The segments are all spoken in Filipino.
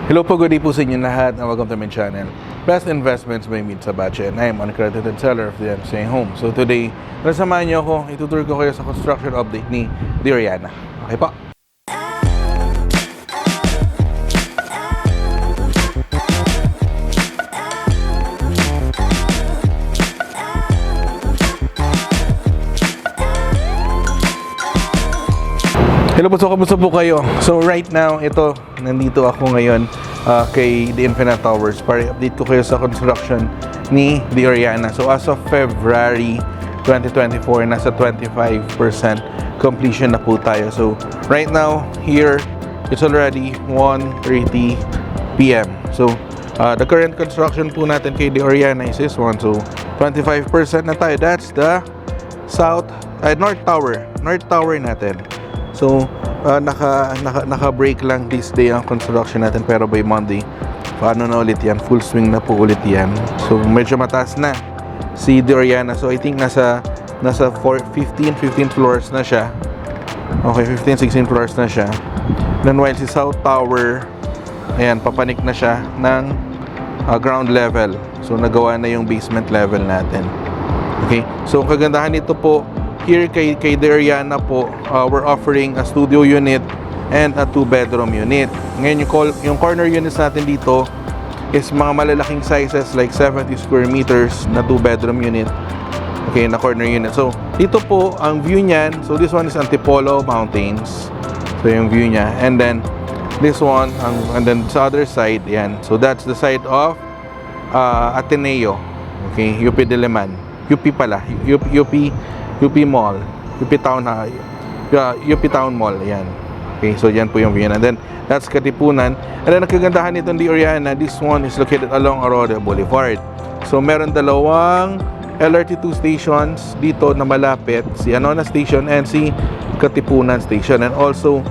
Hello po, good day po sa inyo lahat and welcome to my channel. Best Investments by Meet Sabache and I am uncredited seller of the DMCI home. So today, nasamahan niyo ako, itutur ko kayo sa construction update ni Oriana. Okay po? Hello po, so kamusta po kayo? So right now, nandito ako ngayon kay the Infinite Towers para update ko kayo sa construction ni Oriana. So as of February 2024, nasa 25% completion na po tayo. So right now, here, it's already 1:30 p.m. So the current construction po natin kay Oriana is this one. So 25% na tayo. That's the North Tower natin. So, naka-break lang this day ang construction natin, pero by Monday, paano na ulit yan? Full swing na po ulit yan. So, medyo mataas na si Oriana. So, I think nasa 15 floors na siya. Okay, 15-16 floors na siya. Then, while si South Tower, ayan, papanik na siya ng ground level. So, nagawa na yung basement level natin. Okay, so, kagandahan nito po, here kay Oriana po, we're offering a studio unit and a 2-bedroom unit. Ngayon yung corner units natin dito is mga malalaking sizes like 70 square meters na 2-bedroom unit. Okay, na corner unit. So dito po ang view niyan. So this one is Antipolo Mountains. So yung view niya. And then this one, and then sa other side, yan. So that's the side of Ateneo. Okay, UP Diliman. UP pala. UP Mall, UP Town Mall, yan. Okay, so yan po yung view. And then, that's Katipunan. And then, nagkagandahan nito ni Oriana, this one is located along Aurora Boulevard. So, meron dalawang LRT2 stations dito na malapit, si Anona Station and si Katipunan Station. And also,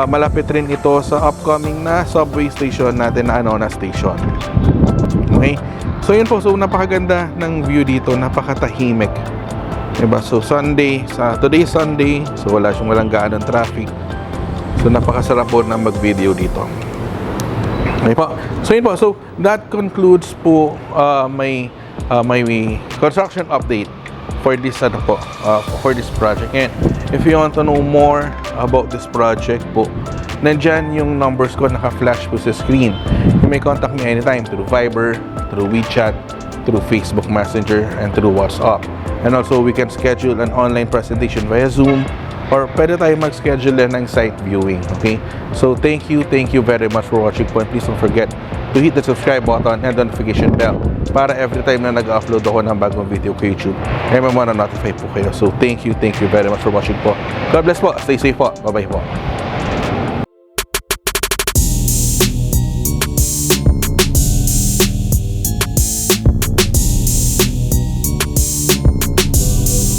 malapit rin ito sa upcoming na subway station natin na Anona Station. Okay? So, yun po. So, napakaganda ng view dito. Napakatahimik. Diba? So today is Sunday, so walang gaanong traffic. So napakasarap po na mag-video dito. Okay po. So yun po. So that concludes po my construction update for this for this project. And if you want to know more about this project po, nandyan yung numbers ko naka-flash po sa screen. You may contact me anytime through Viber, through WeChat, through Facebook Messenger, and through WhatsApp. And also, we can schedule an online presentation via Zoom or pwede tayo mag-schedule ng site viewing. Okay? So, thank you very much for watching po. And please don't forget to hit the subscribe button and the notification bell para every time na nag-upload ako ng bagong video kay YouTube, ay mamana-notify po kayo. So, thank you very much for watching po. God bless po. Stay safe po. Bye-bye po.